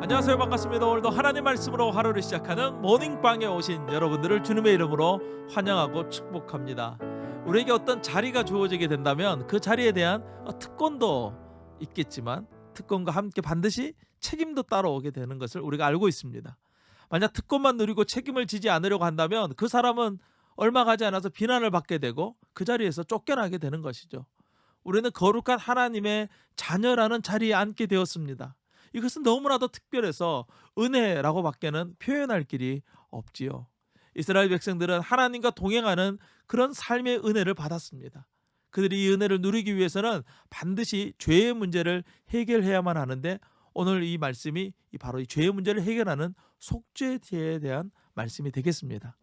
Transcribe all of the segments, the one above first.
안녕하세요. 반갑습니다. 오늘도 하나님 말씀으로 하루를 시작하는 모닝방에 오신 여러분들을 주님의 이름으로 환영하고 축복합니다. 우리에게 어떤 자리가 주어지게 된다면 그 자리에 대한 특권도 있겠지만 특권과 함께 반드시 책임도 따라오게 되는 것을 우리가 알고 있습니다. 만약 특권만 누리고 책임을 지지 않으려고 한다면 그 사람은 얼마 가지 않아서 비난을 받게 되고 그 자리에서 쫓겨나게 되는 것이죠. 우리는 거룩한 하나님의 자녀라는 자리에 앉게 되었습니다. 이것은 너무나도 특별해서 은혜라고 밖에는 표현할 길이 없지요. 이스라엘 백성들은 하나님과 동행하는 그런 삶의 은혜를 받았습니다. 그들이 이 은혜를 누리기 위해서는 반드시 죄의 문제를 해결해야만 하는데, 오늘 이 말씀이 바로 이 죄의 문제를 해결하는 속죄제에 대한 말씀이 되겠습니다.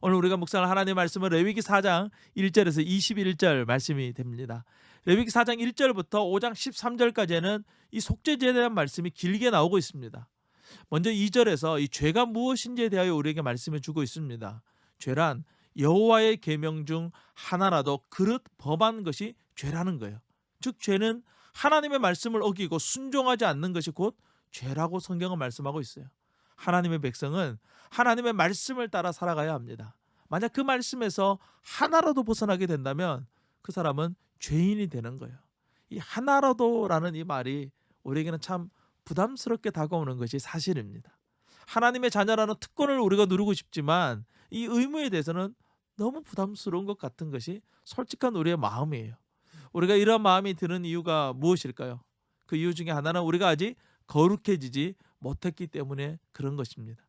오늘 우리가 묵상할 하나님의 말씀은 레위기 4장 1절에서 21절 말씀이 됩니다. 레위기 4장 1절부터 5장 13절까지는 이 속죄제에 대한 말씀이 길게 나오고 있습니다. 먼저 2절에서 이 죄가 무엇인지에 대하여 우리에게 말씀해 주고 있습니다. 죄란 여호와의 계명 중 하나라도 그릇 범한 것이 죄라는 거예요. 즉 죄는 하나님의 말씀을 어기고 순종하지 않는 것이 곧 죄라고 성경은 말씀하고 있어요. 하나님의 백성은 하나님의 말씀을 따라 살아가야 합니다. 만약 그 말씀에서 하나라도 벗어나게 된다면 그 사람은 죄인이 되는 거예요. 이 하나라도라는 이 말이 우리에게는 참 부담스럽게 다가오는 것이 사실입니다. 하나님의 자녀라는 특권을 우리가 누리고 싶지만 이 의무에 대해서는 너무 부담스러운 것 같은 것이 솔직한 우리의 마음이에요. 우리가 이런 마음이 드는 이유가 무엇일까요? 그 이유 중에 하나는 우리가 아직 거룩해지지 못했기 때문에 그런 것입니다.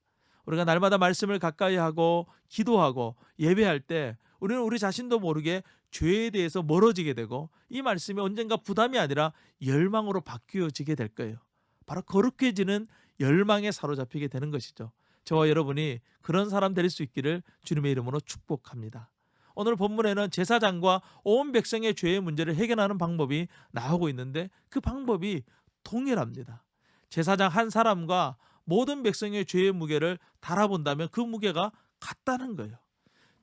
우리가 날마다 말씀을 가까이 하고 기도하고 예배할 때 우리는 우리 자신도 모르게 죄에 대해서 멀어지게 되고 이 말씀이 언젠가 부담이 아니라 열망으로 바뀌어지게 될 거예요. 바로 거룩해지는 열망에 사로잡히게 되는 것이죠. 저와 여러분이 그런 사람 될 수 있기를 주님의 이름으로 축복합니다. 오늘 본문에는 제사장과 온 백성의 죄의 문제를 해결하는 방법이 나오고 있는데 그 방법이 동일합니다. 제사장 한 사람과 모든 백성의 죄의 무게를 달아본다면 그 무게가 같다는 거예요.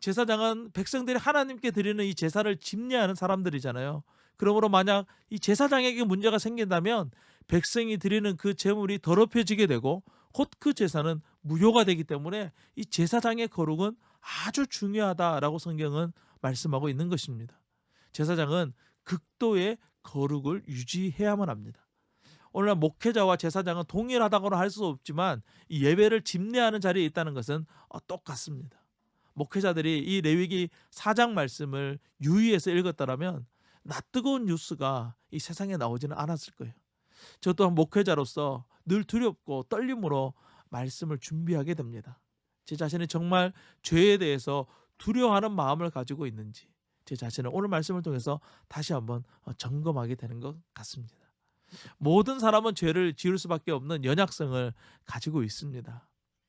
제사장은 백성들이 하나님께 드리는 이 제사를 집례하는 사람들이잖아요. 그러므로 만약 이 제사장에게 문제가 생긴다면 백성이 드리는 그 제물이 더럽혀지게 되고 곧 그 제사는 무효가 되기 때문에 이 제사장의 거룩은 아주 중요하다라고 성경은 말씀하고 있는 것입니다. 제사장은 극도의 거룩을 유지해야만 합니다. 오늘날 목회자와 제사장은 동일하다고는 할 수 없지만 이 예배를 집례하는 자리에 있다는 것은 똑같습니다. 목회자들이 이 레위기 4장 말씀을 유의해서 읽었다라면 낯뜨거운 뉴스가 이 세상에 나오지는 않았을 거예요. 저 또한 목회자로서 늘 두렵고 떨림으로 말씀을 준비하게 됩니다. 제 자신이 정말 죄에 대해서 두려워하는 마음을 가지고 있는지 제 자신을 오늘 말씀을 통해서 다시 한번 점검하게 되는 것 같습니다. 모든 사람은 죄를 지을 수밖에 없는 연약성을 가지고 있습니다.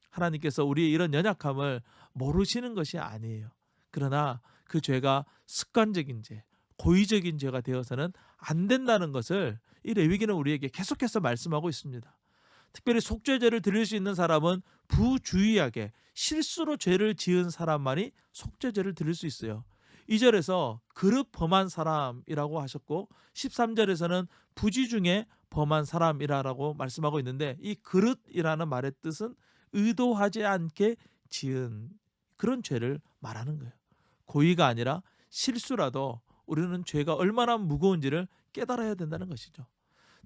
하나님께서 우리의 이런 연약함을 모르시는 것이 아니에요. 그러나 그 죄가 습관적인 죄, 고의적인 죄가 되어서는 안 된다는 것을 이 레위기는 우리에게 계속해서 말씀하고 있습니다. 특별히 속죄죄를 드릴 수 있는 사람은 부주의하게 실수로 죄를 지은 사람만이 속죄죄를 드릴 수 있어요. 2절에서 그릇 범한 사람이라고 하셨고 13절에서는 부지 중에 범한 사람이라고 말씀하고 있는데 이 그릇이라는 말의 뜻은 의도하지 않게 지은 그런 죄를 말하는 거예요. 고의가 아니라 실수라도 우리는 죄가 얼마나 무거운지를 깨달아야 된다는 것이죠.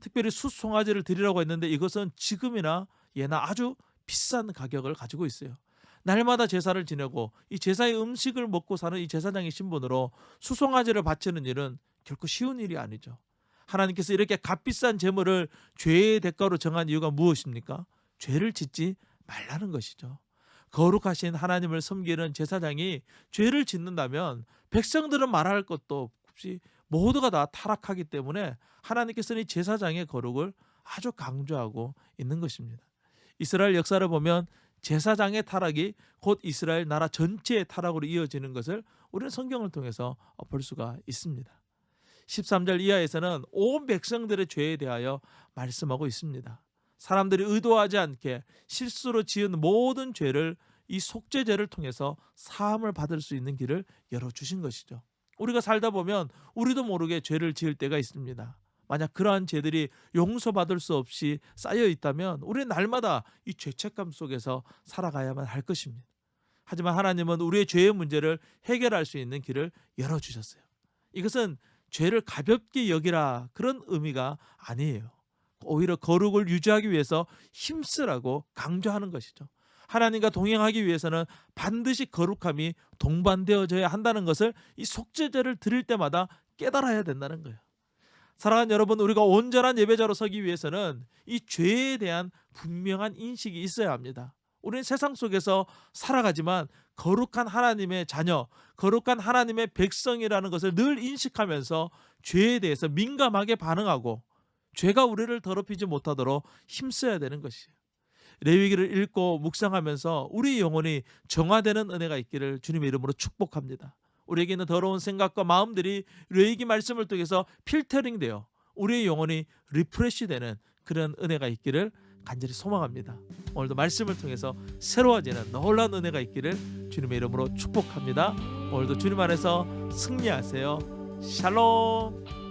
특별히 숫송아지를 드리라고 했는데 이것은 지금이나 예나 아주 비싼 가격을 가지고 있어요. 날마다 제사를 지내고 이 제사의 음식을 먹고 사는 이 제사장의 신분으로 수송아지를 바치는 일은 결코 쉬운 일이 아니죠. 하나님께서 이렇게 값비싼 제물을 죄의 대가로 정한 이유가 무엇입니까? 죄를 짓지 말라는 것이죠. 거룩하신 하나님을 섬기는 제사장이 죄를 짓는다면 백성들은 말할 것도 없이 모두가 다 타락하기 때문에 하나님께서는 이 제사장의 거룩을 아주 강조하고 있는 것입니다. 이스라엘 역사를 보면 제사장의 타락이 곧 이스라엘 나라 전체의 타락으로 이어지는 것을 우리는 성경을 통해서 볼 수가 있습니다. 13절 이하에서는 온 백성들의 죄에 대하여 말씀하고 있습니다. 사람들이 의도하지 않게 실수로 지은 모든 죄를 이 속죄제를 통해서 사함을 받을 수 있는 길을 열어주신 것이죠. 우리가 살다 보면 우리도 모르게 죄를 지을 때가 있습니다. 만약 그러한 죄들이 용서받을 수 없이 쌓여 있다면 우리는 날마다 이 죄책감 속에서 살아가야만 할 것입니다. 하지만 하나님은 우리의 죄의 문제를 해결할 수 있는 길을 열어주셨어요. 이것은 죄를 가볍게 여기라 그런 의미가 아니에요. 오히려 거룩을 유지하기 위해서 힘쓰라고 강조하는 것이죠. 하나님과 동행하기 위해서는 반드시 거룩함이 동반되어져야 한다는 것을 이 속죄제를 드릴 때마다 깨달아야 된다는 거예요. 사랑하는 여러분, 우리가 온전한 예배자로 서기 위해서는 이 죄에 대한 분명한 인식이 있어야 합니다. 우리는 세상 속에서 살아가지만 거룩한 하나님의 자녀, 거룩한 하나님의 백성이라는 것을 늘 인식하면서 죄에 대해서 민감하게 반응하고 죄가 우리를 더럽히지 못하도록 힘써야 되는 것이에요. 레위기를 읽고 묵상하면서 우리 영혼이 정화되는 은혜가 있기를 주님의 이름으로 축복합니다. 우리에게 있는 더러운 생각과 마음들이 레위기 말씀을 통해서 필터링되어 우리의 영혼이 리프레시되는 그런 은혜가 있기를 간절히 소망합니다. 오늘도 말씀을 통해서 새로워지는 놀라운 은혜가 있기를 주님의 이름으로 축복합니다. 오늘도 주님 안에서 승리하세요. 샬롬.